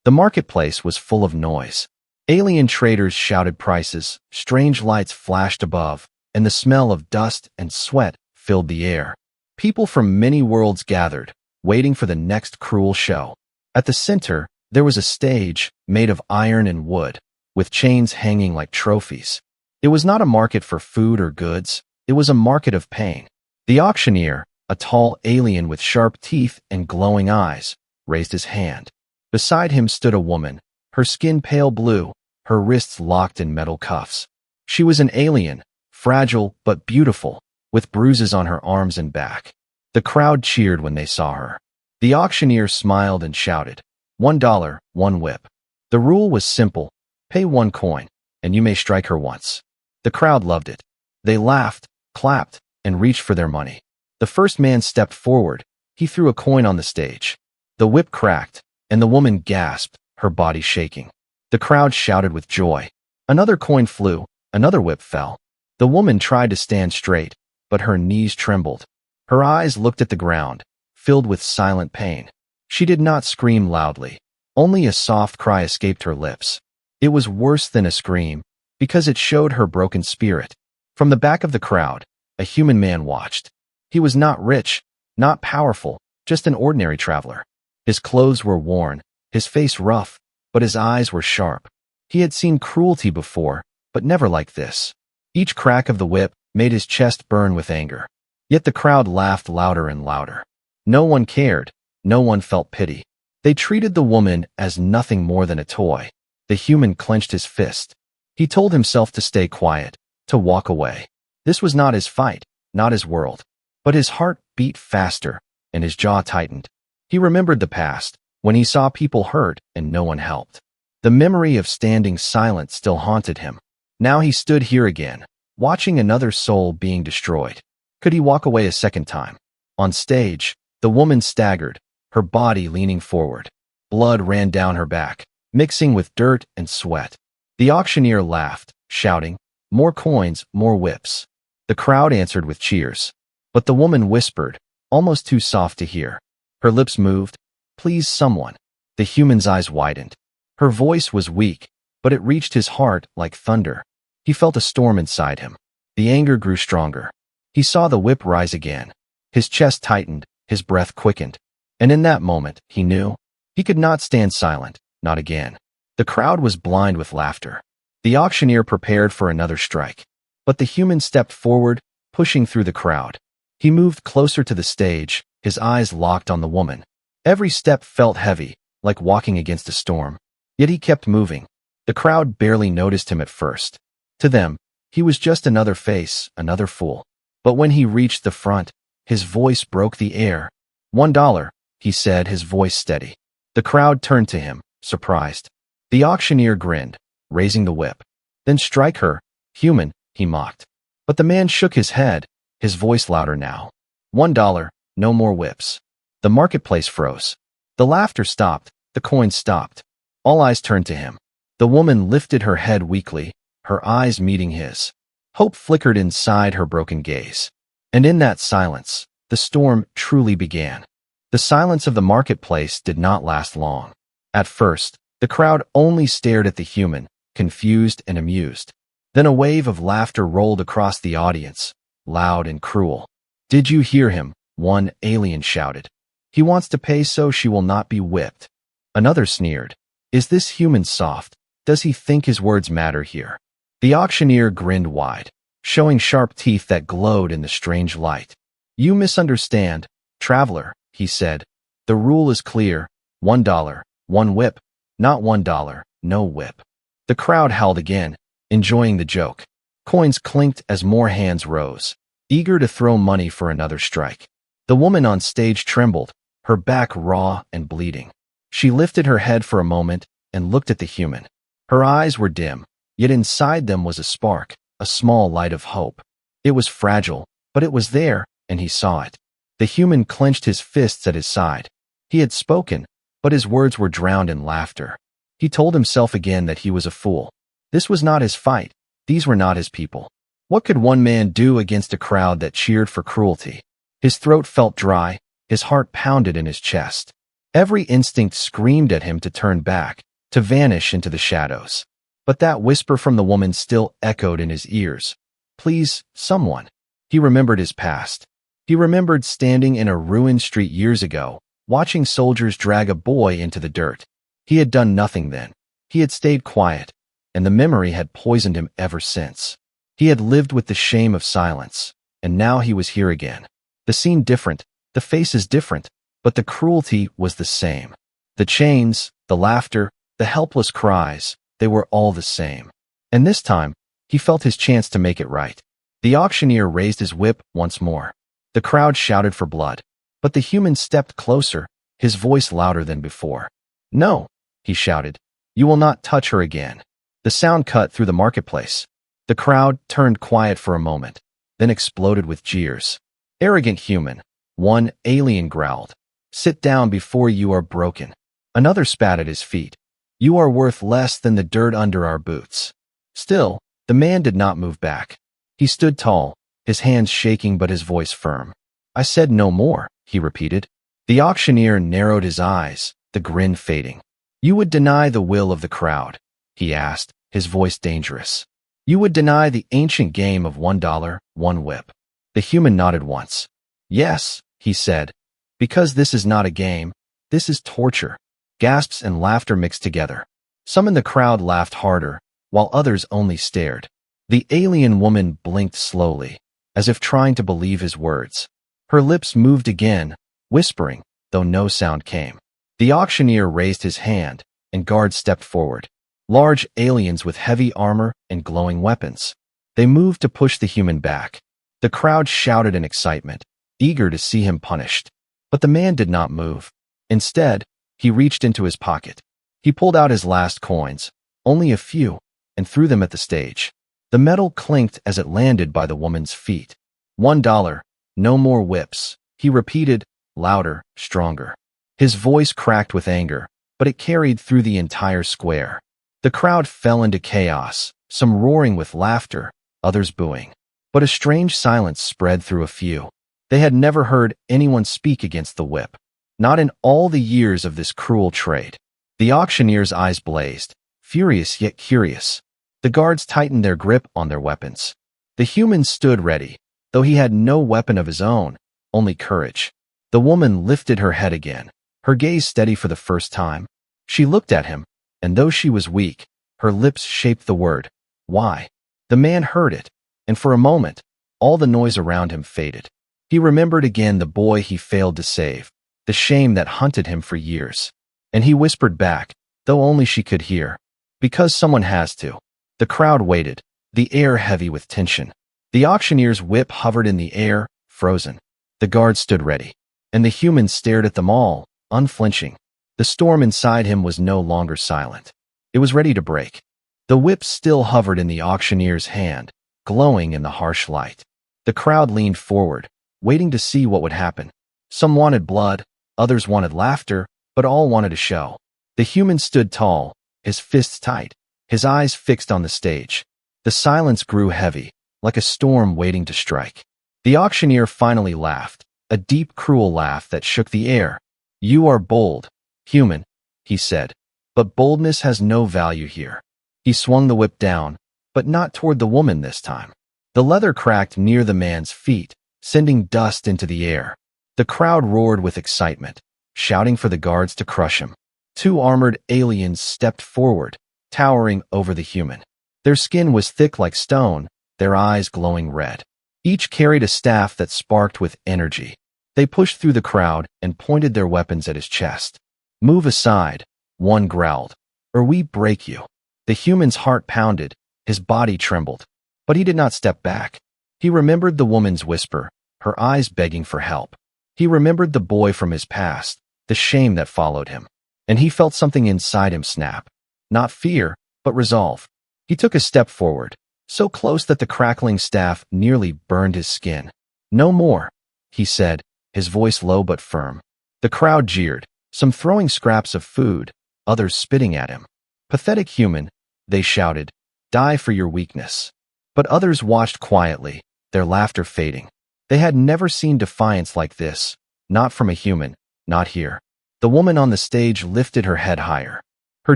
The marketplace was full of noise. Alien traders shouted prices, strange lights flashed above, and the smell of dust and sweat filled the air. People from many worlds gathered, waiting for the next cruel show. At the center, there was a stage made of iron and wood, with chains hanging like trophies. It was not a market for food or goods, it was a market of pain. The auctioneer, a tall alien with sharp teeth and glowing eyes, raised his hand. Beside him stood a woman, her skin pale blue, her wrists locked in metal cuffs. She was an alien, fragile but beautiful, with bruises on her arms and back. The crowd cheered when they saw her. The auctioneer smiled and shouted, $1, 1 whip. The rule was simple, pay 1 coin, and you may strike her once. The crowd loved it. They laughed, clapped, and reached for their money. The first man stepped forward. He threw a coin on the stage. The whip cracked, and the woman gasped, her body shaking. The crowd shouted with joy. Another coin flew, another whip fell. The woman tried to stand straight, but her knees trembled. Her eyes looked at the ground, filled with silent pain. She did not scream loudly. Only a soft cry escaped her lips. It was worse than a scream, because it showed her broken spirit. From the back of the crowd, a human man watched. He was not rich, not powerful, just an ordinary traveler. His clothes were worn, his face rough, but his eyes were sharp. He had seen cruelty before, but never like this. Each crack of the whip made his chest burn with anger. Yet the crowd laughed louder and louder. No one cared. No one felt pity. They treated the woman as nothing more than a toy. The human clenched his fist. He told himself to stay quiet, to walk away. This was not his fight, not his world. But his heart beat faster, and his jaw tightened. He remembered the past, when he saw people hurt and no one helped. The memory of standing silent still haunted him. Now he stood here again, watching another soul being destroyed. Could he walk away a second time? On stage, the woman staggered, her body leaning forward. Blood ran down her back, mixing with dirt and sweat. The auctioneer laughed, shouting, "More coins, more whips." The crowd answered with cheers. But the woman whispered, almost too soft to hear. Her lips moved, "Please, someone." The human's eyes widened. Her voice was weak, but it reached his heart like thunder. He felt a storm inside him. The anger grew stronger. He saw the whip rise again. His chest tightened, his breath quickened. And in that moment, he knew he could not stand silent, not again. The crowd was blind with laughter. The auctioneer prepared for another strike. But the human stepped forward, pushing through the crowd. He moved closer to the stage, his eyes locked on the woman. Every step felt heavy, like walking against a storm. Yet he kept moving. The crowd barely noticed him at first. To them, he was just another face, another fool. But when he reached the front, his voice broke the air. $1, he said, his voice steady. The crowd turned to him, surprised. The auctioneer grinned, raising the whip. "Then strike her, human," he mocked. But the man shook his head, his voice louder now. $1, no more whips. The marketplace froze. The laughter stopped, the coins stopped. All eyes turned to him. The woman lifted her head weakly, her eyes meeting his. Hope flickered inside her broken gaze. And in that silence, the storm truly began. The silence of the marketplace did not last long. At first, the crowd only stared at the human, confused and amused. Then a wave of laughter rolled across the audience, loud and cruel. "Did you hear him?" one alien shouted. "He wants to pay so she will not be whipped." Another sneered. "Is this human soft? Does he think his words matter here?" The auctioneer grinned wide, showing sharp teeth that glowed in the strange light. "You misunderstand, traveler," he said. "The rule is clear. $1, 1 whip, not $1, no whip." The crowd howled again, enjoying the joke. Coins clinked as more hands rose, eager to throw money for another strike. The woman on stage trembled, her back raw and bleeding. She lifted her head for a moment and looked at the human. Her eyes were dim, yet inside them was a spark, a small light of hope. It was fragile, but it was there, and he saw it. The human clenched his fists at his side. He had spoken, but his words were drowned in laughter. He told himself again that he was a fool. This was not his fight. These were not his people. What could one man do against a crowd that cheered for cruelty? His throat felt dry, his heart pounded in his chest. Every instinct screamed at him to turn back, to vanish into the shadows. But that whisper from the woman still echoed in his ears. Please, someone. He remembered his past. He remembered standing in a ruined street years ago, watching soldiers drag a boy into the dirt. He had done nothing then. He had stayed quiet, and the memory had poisoned him ever since. He had lived with the shame of silence, and now he was here again. The scene different, the faces different, but the cruelty was the same. The chains, the laughter, the helpless cries, they were all the same. And this time, he felt his chance to make it right. The auctioneer raised his whip once more. The crowd shouted for blood, but the human stepped closer, his voice louder than before. No, he shouted. You will not touch her again. The sound cut through the marketplace. The crowd turned quiet for a moment, then exploded with jeers. Arrogant human, one alien growled. Sit down before you are broken. Another spat at his feet. You are worth less than the dirt under our boots. Still, the man did not move back. He stood tall, his hands shaking but his voice firm. I said no more, he repeated. The auctioneer narrowed his eyes, the grin fading. You would deny the will of the crowd, he asked, his voice dangerous. You would deny the ancient game of $1, one whip. The human nodded once. Yes, he said, because this is not a game, this is torture. Gasps and laughter mixed together. Some in the crowd laughed harder, while others only stared. The alien woman blinked slowly, as if trying to believe his words. Her lips moved again, whispering, though no sound came. The auctioneer raised his hand, and guards stepped forward. Large aliens with heavy armor and glowing weapons. They moved to push the human back. The crowd shouted in excitement, eager to see him punished. But the man did not move. Instead, he reached into his pocket. He pulled out his last coins, only a few, and threw them at the stage. The metal clinked as it landed by the woman's feet. $1, no more whips, he repeated, louder, stronger. His voice cracked with anger, but it carried through the entire square. The crowd fell into chaos, some roaring with laughter, others booing. But a strange silence spread through a few. They had never heard anyone speak against the whip. Not in all the years of this cruel trade. The auctioneer's eyes blazed, furious yet curious. The guards tightened their grip on their weapons. The human stood ready, though he had no weapon of his own, only courage. The woman lifted her head again, her gaze steady for the first time. She looked at him, and though she was weak, her lips shaped the word, why? The man heard it, and for a moment, all the noise around him faded. He remembered again the boy he failed to save, the shame that hunted him for years. And he whispered back, though only she could hear, because someone has to. The crowd waited, the air heavy with tension. The auctioneer's whip hovered in the air, frozen. The guards stood ready, and the human stared at them all, unflinching. The storm inside him was no longer silent. It was ready to break. The whip still hovered in the auctioneer's hand, glowing in the harsh light. The crowd leaned forward, waiting to see what would happen. Some wanted blood, others wanted laughter, but all wanted a show. The human stood tall, his fists tight, his eyes fixed on the stage. The silence grew heavy, like a storm waiting to strike. The auctioneer finally laughed, a deep, cruel laugh that shook the air. You are bold, human, he said, but boldness has no value here. He swung the whip down, but not toward the woman this time. The leather cracked near the man's feet, sending dust into the air. The crowd roared with excitement, shouting for the guards to crush him. Two armored aliens stepped forward, towering over the human. Their skin was thick like stone, their eyes glowing red. Each carried a staff that sparked with energy. They pushed through the crowd and pointed their weapons at his chest. Move aside, one growled, or we break you. The human's heart pounded, his body trembled, but he did not step back. He remembered the woman's whisper, her eyes begging for help. He remembered the boy from his past, the shame that followed him, and he felt something inside him snap. Not fear, but resolve. He took a step forward, so close that the crackling staff nearly burned his skin. No more, he said, his voice low but firm. The crowd jeered, some throwing scraps of food, others spitting at him. Pathetic human, they shouted, die for your weakness. But others watched quietly, their laughter fading. They had never seen defiance like this, not from a human, not here. The woman on the stage lifted her head higher. Her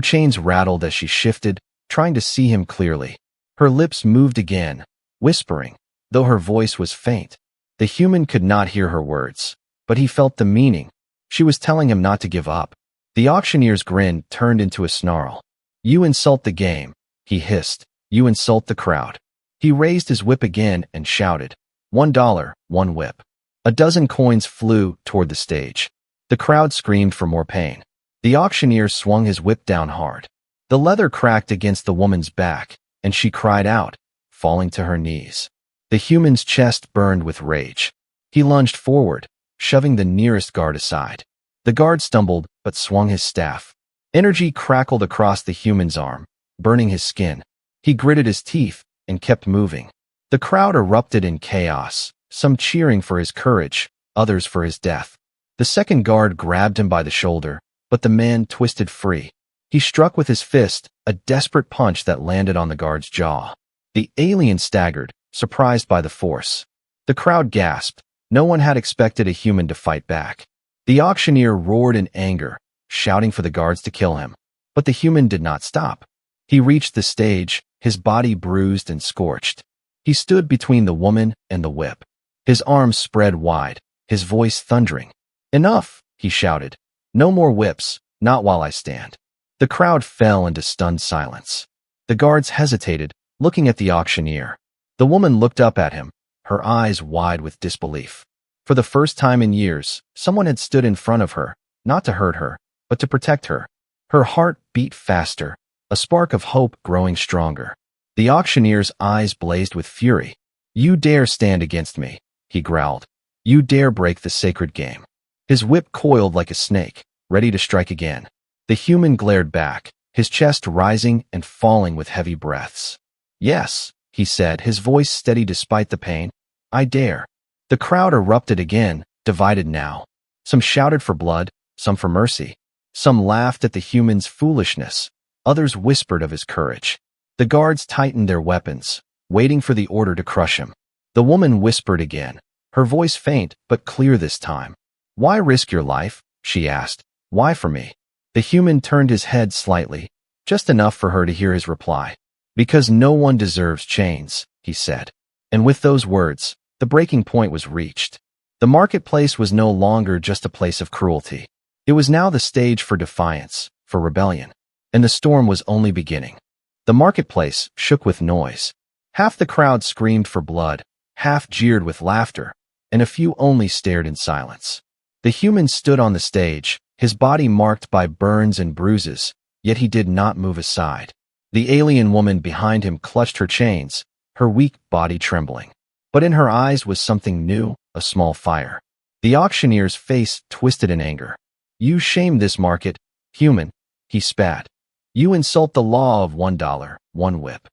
chains rattled as she shifted, trying to see him clearly. Her lips moved again, whispering, though her voice was faint. The human could not hear her words, but he felt the meaning. She was telling him not to give up. The auctioneer's grin turned into a snarl. "You insult the game," he hissed. "You insult the crowd." He raised his whip again and shouted, $1, 1 whip." A dozen coins flew toward the stage. The crowd screamed for more pain. The auctioneer swung his whip down hard. The leather cracked against the woman's back, and she cried out, falling to her knees. The human's chest burned with rage. He lunged forward, shoving the nearest guard aside. The guard stumbled, but swung his staff. Energy crackled across the human's arm, burning his skin. He gritted his teeth and kept moving. The crowd erupted in chaos, some cheering for his courage, others for his death. The second guard grabbed him by the shoulder, but the man twisted free. He struck with his fist, a desperate punch that landed on the guard's jaw. The alien staggered, surprised by the force. The crowd gasped. No one had expected a human to fight back. The auctioneer roared in anger, shouting for the guards to kill him. But the human did not stop. He reached the stage, his body bruised and scorched. He stood between the woman and the whip. His arms spread wide, his voice thundering. "Enough," he shouted. "No more whips, not while I stand." The crowd fell into stunned silence. The guards hesitated, looking at the auctioneer. The woman looked up at him, her eyes wide with disbelief. For the first time in years, someone had stood in front of her, not to hurt her, but to protect her. Her heart beat faster, a spark of hope growing stronger. The auctioneer's eyes blazed with fury. "You dare stand against me," he growled. "You dare break the sacred game." His whip coiled like a snake, ready to strike again. The human glared back, his chest rising and falling with heavy breaths. "Yes," he said, his voice steady despite the pain. "I dare." The crowd erupted again, divided now. Some shouted for blood, some for mercy. Some laughed at the human's foolishness. Others whispered of his courage. The guards tightened their weapons, waiting for the order to crush him. The woman whispered again, her voice faint but clear this time. "Why risk your life?" she asked. "Why for me?" The human turned his head slightly, just enough for her to hear his reply. "Because no one deserves chains," he said. And with those words, the breaking point was reached. The marketplace was no longer just a place of cruelty. It was now the stage for defiance, for rebellion. And the storm was only beginning. The marketplace shook with noise. Half the crowd screamed for blood, half jeered with laughter, and a few only stared in silence. The human stood on the stage, his body marked by burns and bruises, yet he did not move aside. The alien woman behind him clutched her chains, her weak body trembling. But in her eyes was something new, a small fire. The auctioneer's face twisted in anger. "You shame this market, human," he spat. "You insult the law of $1, 1 whip."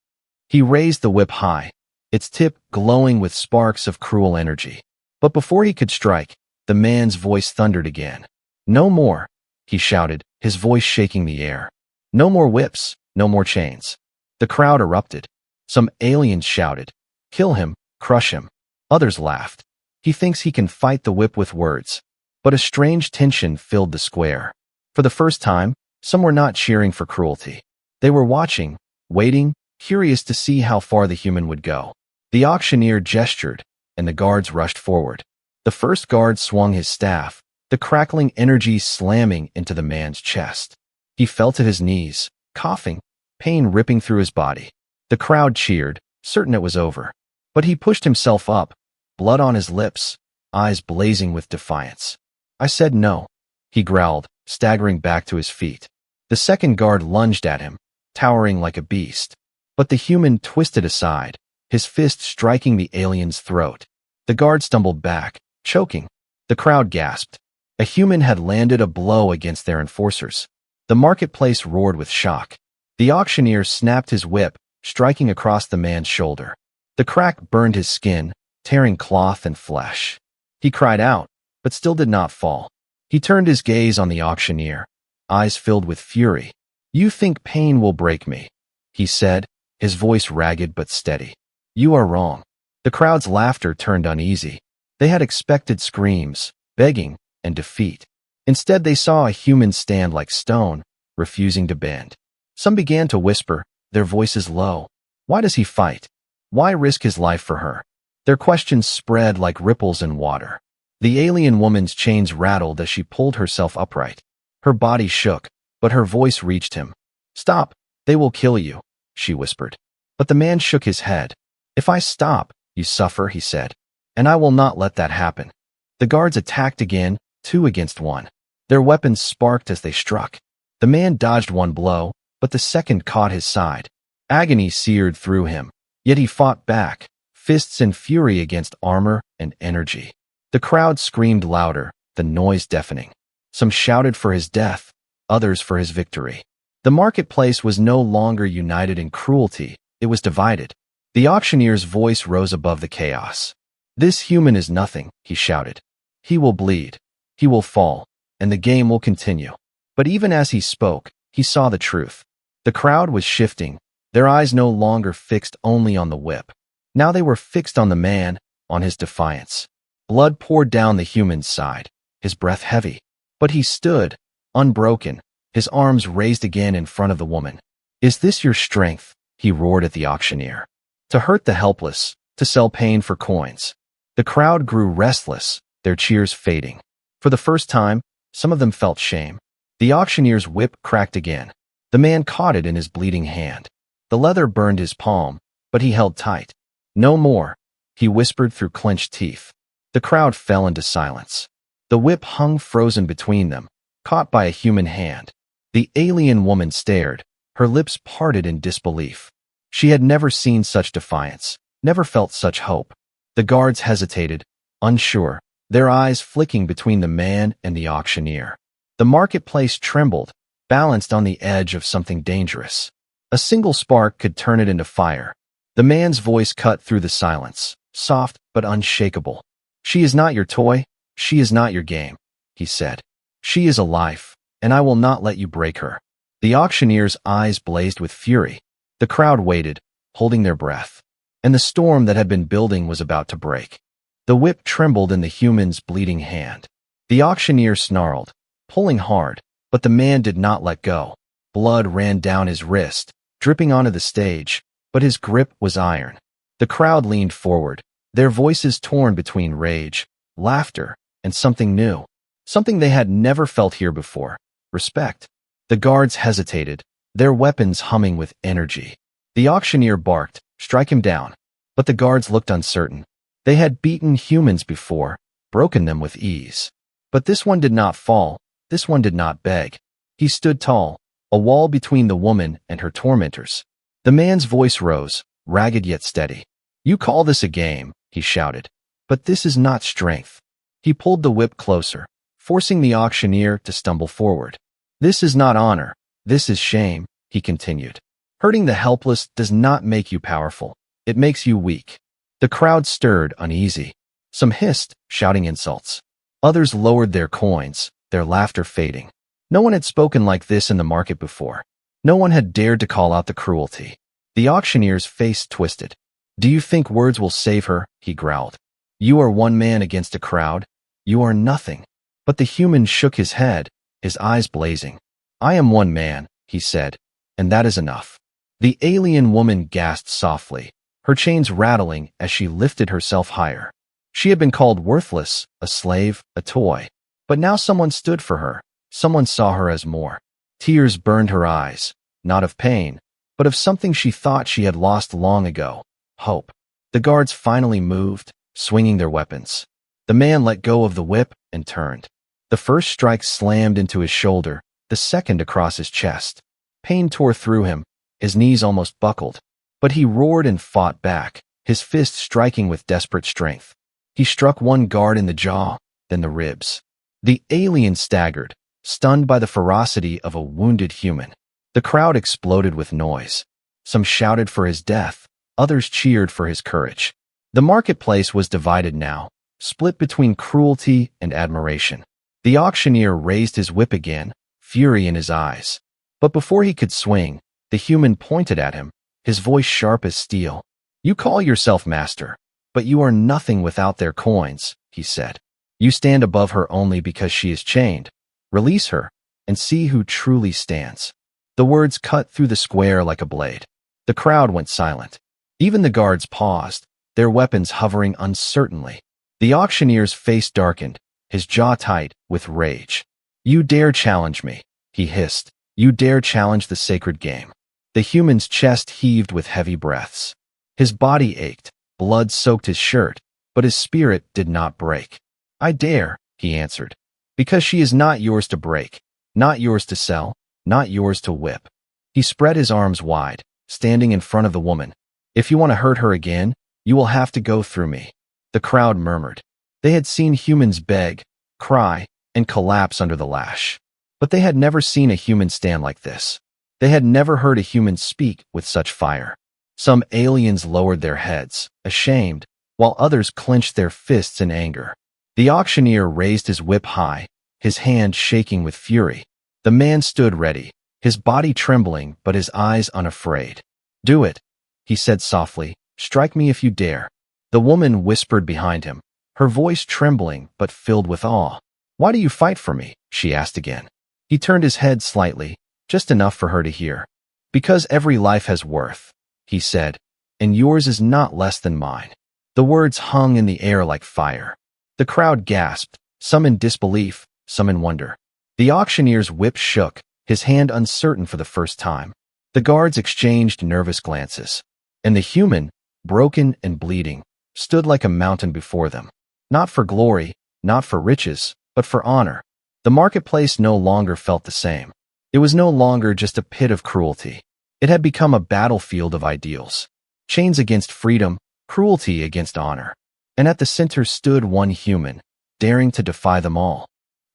He raised the whip high, its tip glowing with sparks of cruel energy. But before he could strike, the man's voice thundered again. "No more," he shouted, his voice shaking the air. "No more whips, no more chains." The crowd erupted. Some aliens shouted, "Kill him, crush him." Others laughed. "He thinks he can fight the whip with words." But a strange tension filled the square. For the first time, some were not cheering for cruelty. They were watching, waiting, curious to see how far the human would go. The auctioneer gestured, and the guards rushed forward. The first guard swung his staff, the crackling energy slamming into the man's chest. He fell to his knees, coughing, pain ripping through his body. The crowd cheered, certain it was over. But he pushed himself up, blood on his lips, eyes blazing with defiance. "I said no," he growled, staggering back to his feet. The second guard lunged at him, towering like a beast. But the human twisted aside, his fist striking the alien's throat. The guard stumbled back, choking. The crowd gasped. A human had landed a blow against their enforcers. The marketplace roared with shock. The auctioneer snapped his whip, striking across the man's shoulder. The crack burned his skin, tearing cloth and flesh. He cried out, but still did not fall. He turned his gaze on the auctioneer, eyes filled with fury. "You think pain will break me," he said, his voice ragged but steady. "You are wrong." The crowd's laughter turned uneasy. They had expected screams, begging, and defeat. Instead, they saw a human stand like stone, refusing to bend. Some began to whisper, their voices low. Why does he fight? Why risk his life for her? Their questions spread like ripples in water. The alien woman's chains rattled as she pulled herself upright. Her body shook, but her voice reached him. Stop, they will kill you, she whispered. But the man shook his head. If I stop, you suffer, he said. And I will not let that happen. The guards attacked again, 2 against 1. Their weapons sparked as they struck. The man dodged one blow, but the second caught his side. Agony seared through him, yet he fought back, fists in fury against armor and energy. The crowd screamed louder, the noise deafening. Some shouted for his death, others for his victory. The marketplace was no longer united in cruelty, it was divided. The auctioneer's voice rose above the chaos. This human is nothing, he shouted. He will bleed, he will fall, and the game will continue. But even as he spoke, he saw the truth. The crowd was shifting, their eyes no longer fixed only on the whip. Now they were fixed on the man, on his defiance. Blood poured down the human's side, his breath heavy. But he stood, unbroken, his arms raised again in front of the woman. Is this your strength? He roared at the auctioneer. To hurt the helpless, to sell pain for coins. The crowd grew restless, their cheers fading. For the first time, some of them felt shame. The auctioneer's whip cracked again. The man caught it in his bleeding hand. The leather burned his palm, but he held tight. No more, he whispered through clenched teeth. The crowd fell into silence. The whip hung frozen between them, caught by a human hand. The alien woman stared, her lips parted in disbelief. She had never seen such defiance, never felt such hope. The guards hesitated, unsure, their eyes flicking between the man and the auctioneer. The marketplace trembled, balanced on the edge of something dangerous. A single spark could turn it into fire. The man's voice cut through the silence, soft but unshakable. She is not your toy, she is not your game, he said. She is a life, and I will not let you break her. The auctioneer's eyes blazed with fury. The crowd waited, holding their breath. And the storm that had been building was about to break. The whip trembled in the human's bleeding hand. The auctioneer snarled, pulling hard, but the man did not let go. Blood ran down his wrist, dripping onto the stage, but his grip was iron. The crowd leaned forward, their voices torn between rage, laughter, and something new. Something they had never felt here before. Respect. The guards hesitated, their weapons humming with energy. The auctioneer barked, strike him down. But the guards looked uncertain. They had beaten humans before, broken them with ease. But this one did not fall, this one did not beg. He stood tall, a wall between the woman and her tormentors. The man's voice rose, ragged yet steady. You call this a game, he shouted. But this is not strength. He pulled the whip closer, forcing the auctioneer to stumble forward. This is not honor, this is shame, he continued. Hurting the helpless does not make you powerful. It makes you weak. The crowd stirred, uneasy. Some hissed, shouting insults. Others lowered their coins, their laughter fading. No one had spoken like this in the market before. No one had dared to call out the cruelty. The auctioneer's face twisted. Do you think words will save her? He growled. You are one man against a crowd. You are nothing. But the human shook his head, his eyes blazing. I am one man, he said, and that is enough. The alien woman gasped softly, her chains rattling as she lifted herself higher. She had been called worthless, a slave, a toy. But now someone stood for her. Someone saw her as more. Tears burned her eyes, not of pain, but of something she thought she had lost long ago, hope. The guards finally moved, swinging their weapons. The man let go of the whip and turned. The first strike slammed into his shoulder, the second across his chest. Pain tore through him, his knees almost buckled. But he roared and fought back, his fist striking with desperate strength. He struck one guard in the jaw, then the ribs. The alien staggered, stunned by the ferocity of a wounded human. The crowd exploded with noise. Some shouted for his death, others cheered for his courage. The marketplace was divided now, split between cruelty and admiration. The auctioneer raised his whip again, fury in his eyes. But before he could swing, the human pointed at him, his voice sharp as steel. You call yourself master, but you are nothing without their coins, he said. You stand above her only because she is chained, Release her, and see who truly stands." The words cut through the square like a blade. The crowd went silent. Even the guards paused, their weapons hovering uncertainly. The auctioneer's face darkened, his jaw tight with rage. "You dare challenge me," he hissed. "You dare challenge the sacred game." The human's chest heaved with heavy breaths. His body ached, blood soaked his shirt, but his spirit did not break. "I dare," he answered, "because she is not yours to break, not yours to sell, not yours to whip." He spread his arms wide, standing in front of the woman. "If you want to hurt her again, you will have to go through me." The crowd murmured. They had seen humans beg, cry, and collapse under the lash. But they had never seen a human stand like this. They had never heard a human speak with such fire. Some aliens lowered their heads, ashamed, while others clenched their fists in anger. The auctioneer raised his whip high, his hand shaking with fury. The man stood ready, his body trembling but his eyes unafraid. "Do it," he said softly. "Strike me if you dare." The woman whispered behind him, her voice trembling but filled with awe. "Why do you fight for me?" she asked again. He turned his head slightly, just enough for her to hear. "Because every life has worth," he said, "and yours is not less than mine." The words hung in the air like fire. The crowd gasped, some in disbelief, some in wonder. The auctioneer's whip shook, his hand uncertain for the first time. The guards exchanged nervous glances. And the human, broken and bleeding, stood like a mountain before them. Not for glory, not for riches, but for honor. The marketplace no longer felt the same. It was no longer just a pit of cruelty. It had become a battlefield of ideals. Chains against freedom, cruelty against honor. And at the center stood one human, daring to defy them all.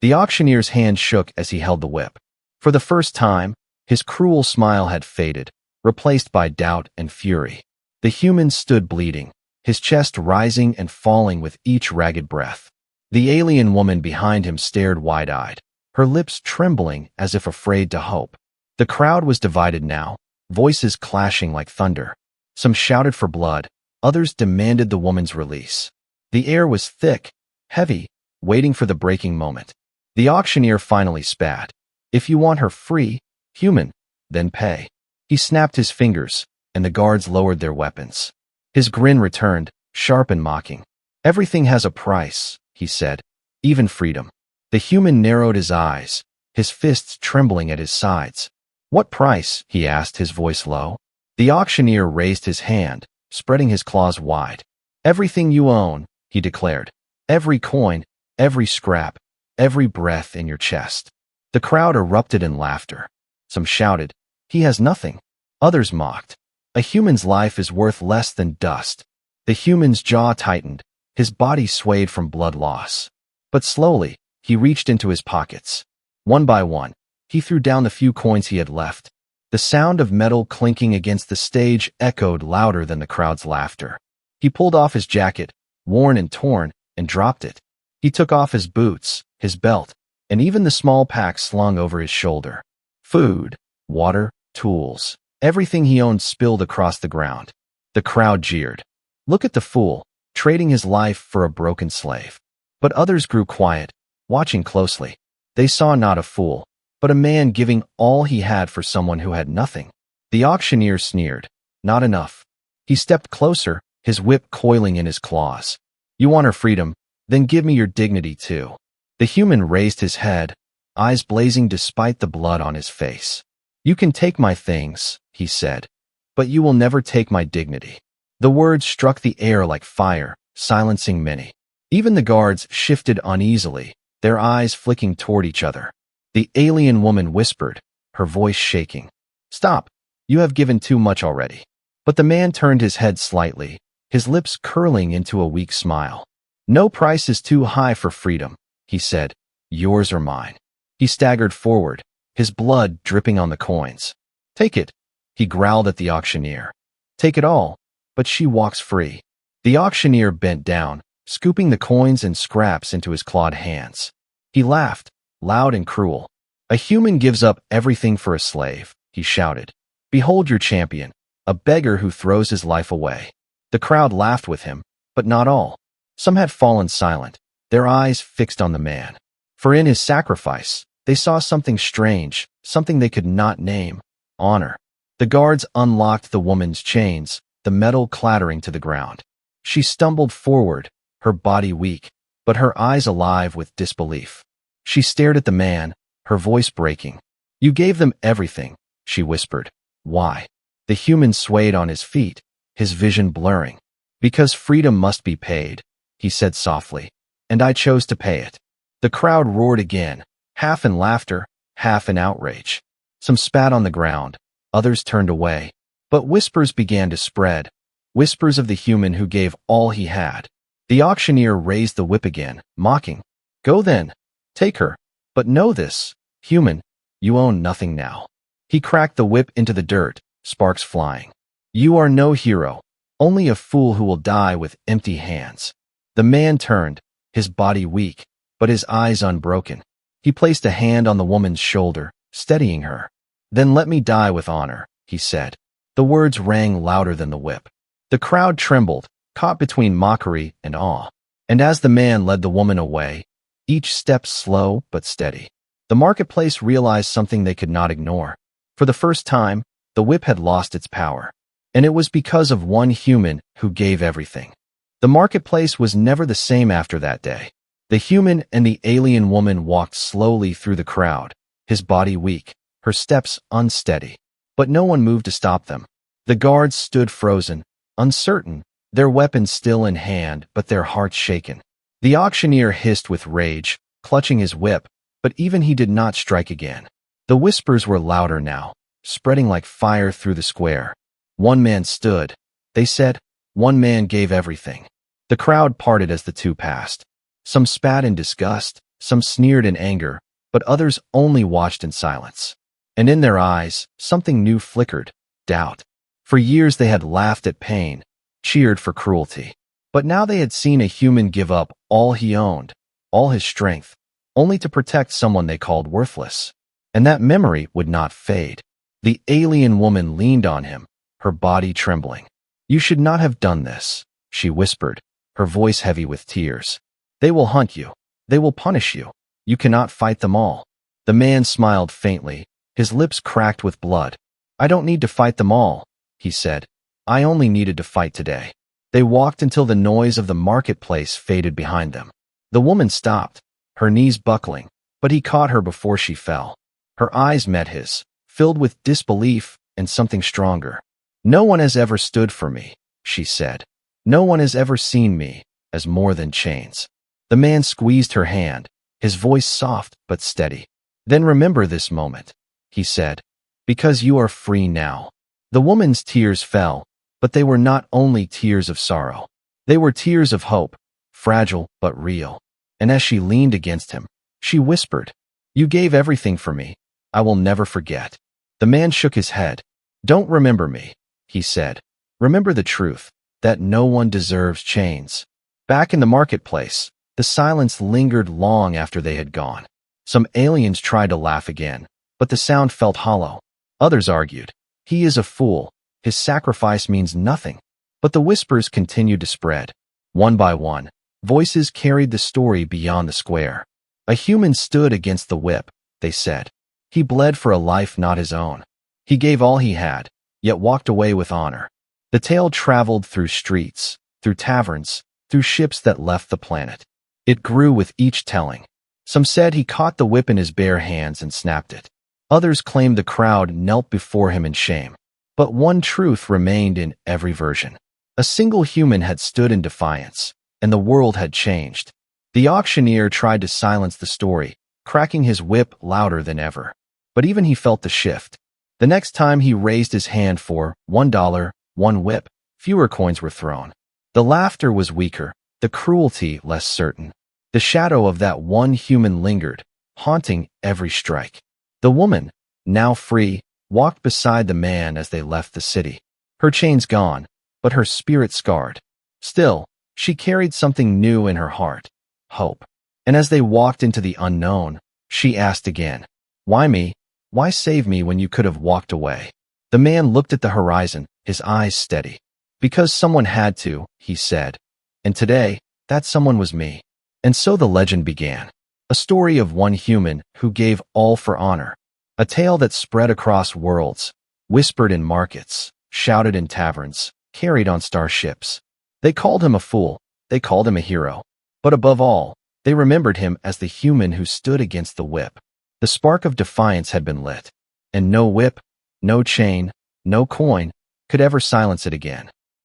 The auctioneer's hand shook as he held the whip. For the first time, his cruel smile had faded, replaced by doubt and fury. The human stood bleeding, his chest rising and falling with each ragged breath. The alien woman behind him stared wide-eyed, her lips trembling as if afraid to hope. The crowd was divided now, voices clashing like thunder. Some shouted for blood, others demanded the woman's release. The air was thick, heavy, waiting for the breaking moment. The auctioneer finally spat. "If you want her free, human, then pay." He snapped his fingers, and the guards lowered their weapons. His grin returned, sharp and mocking. "Everything has a price," he said, "even freedom." The human narrowed his eyes, his fists trembling at his sides. "What price?" he asked, his voice low. The auctioneer raised his hand, spreading his claws wide. "Everything you own," he declared. "Every coin, every scrap, every breath in your chest." The crowd erupted in laughter. Some shouted, "He has nothing." Others mocked, "A human's life is worth less than dust." The human's jaw tightened, his body swayed from blood loss. But slowly, he reached into his pockets. One by one, he threw down the few coins he had left. The sound of metal clinking against the stage echoed louder than the crowd's laughter. He pulled off his jacket, worn and torn, and dropped it. He took off his boots, his belt, and even the small pack slung over his shoulder. Food, water, tools, everything he owned spilled across the ground. The crowd jeered. "Look at the fool, trading his life for a broken slave." But others grew quiet, watching closely. They saw not a fool, but a man giving all he had for someone who had nothing. The auctioneer sneered. "Not enough." He stepped closer, his whip coiling in his claws. "You want her freedom? Then give me your dignity too." The human raised his head, eyes blazing despite the blood on his face. "You can take my things," he said, "but you will never take my dignity." The words struck the air like fire, silencing many. Even the guards shifted uneasily, their eyes flicking toward each other. The alien woman whispered, her voice shaking. "Stop, you have given too much already." But the man turned his head slightly, his lips curling into a weak smile. "No price is too high for freedom," he said. "Yours or mine." He staggered forward, his blood dripping on the coins. "Take it," he growled at the auctioneer. "Take it all, but she walks free." The auctioneer bent down, scooping the coins and scraps into his clawed hands. He laughed, loud and cruel. "A human gives up everything for a slave," he shouted. "Behold your champion, a beggar who throws his life away." The crowd laughed with him, but not all. Some had fallen silent, their eyes fixed on the man. For in his sacrifice, They saw something strange, something they could not name: honor. The guards unlocked the woman's chains, the metal clattering to the ground. She stumbled forward, her body weak, but her eyes alive with disbelief. She stared at the man, her voice breaking. "You gave them everything," she whispered. "Why?" The human swayed on his feet, his vision blurring. "Because freedom must be paid," he said softly, "and I chose to pay it." The crowd roared again, half in laughter, half in outrage. Some spat on the ground, others turned away. But whispers began to spread, whispers of the human who gave all he had. The auctioneer raised the whip again, mocking. "Go then, take her. But know this, human, you own nothing now." He cracked the whip into the dirt, sparks flying. "You are no hero, only a fool who will die with empty hands." The man turned, his body weak, but his eyes unbroken. He placed a hand on the woman's shoulder, steadying her. "Then let me die with honor," he said. The words rang louder than the whip. The crowd trembled, caught between mockery and awe. And as the man led the woman away, each step slow but steady, the marketplace realized something they could not ignore. For the first time, the whip had lost its power. And it was because of one human who gave everything. The marketplace was never the same after that day. The human and the alien woman walked slowly through the crowd, his body weak, her steps unsteady. But no one moved to stop them. The guards stood frozen, uncertain, their weapons still in hand but their hearts shaken. The auctioneer hissed with rage, clutching his whip, but even he did not strike again. The whispers were louder now, spreading like fire through the square. "One man stood," they said. "One man gave everything." The crowd parted as the two passed. Some spat in disgust, some sneered in anger, but others only watched in silence. And in their eyes, something new flickered: doubt. For years they had laughed at pain, cheered for cruelty. But now they had seen a human give up all he owned, all his strength, only to protect someone they called worthless. And that memory would not fade. The alien woman leaned on him, her body trembling. "You should not have done this," she whispered, her voice heavy with tears. "They will hunt you. They will punish you. You cannot fight them all." The man smiled faintly, his lips cracked with blood. "I don't need to fight them all," he said. "I only needed to fight today." They walked until the noise of the marketplace faded behind them. The woman stopped, her knees buckling, but he caught her before she fell. Her eyes met his, filled with disbelief and something stronger. "No one has ever stood for me," she said. "No one has ever seen me as more than chains." The man squeezed her hand, his voice soft but steady. "Then remember this moment," he said, "because you are free now." The woman's tears fell, but they were not only tears of sorrow. They were tears of hope, fragile but real. And as she leaned against him, she whispered, "You gave everything for me. I will never forget." The man shook his head. "Don't remember me," he said. "Remember the truth, that no one deserves chains." Back in the marketplace, the silence lingered long after they had gone. Some aliens tried to laugh again, but the sound felt hollow. Others argued, "He is a fool. His sacrifice means nothing." But the whispers continued to spread. One by one, voices carried the story beyond the square. "A human stood against the whip," they said. "He bled for a life not his own. He gave all he had, yet walked away with honor." The tale traveled through streets, through taverns, through ships that left the planet. It grew with each telling. Some said he caught the whip in his bare hands and snapped it. Others claimed the crowd knelt before him in shame. But one truth remained in every version. A single human had stood in defiance, and the world had changed. The auctioneer tried to silence the story, cracking his whip louder than ever. But even he felt the shift. The next time he raised his hand for $1, one whip, fewer coins were thrown. The laughter was weaker, the cruelty less certain. The shadow of that one human lingered, haunting every strike. The woman, now free, walked beside the man as they left the city. Her chains gone, but her spirit scarred. Still, she carried something new in her heart: hope. And as they walked into the unknown, she asked again, "Why me? Why save me when you could have walked away?" The man looked at the horizon, his eyes steady. "Because someone had to," he said. "And today, that someone was me." And so the legend began. A story of one human who gave all for honor. A tale that spread across worlds, whispered in markets, shouted in taverns, carried on starships. They called him a fool, they called him a hero. But above all, they remembered him as the human who stood against the whip. The spark of defiance had been lit, and no whip, no chain, no coin could ever silence it again.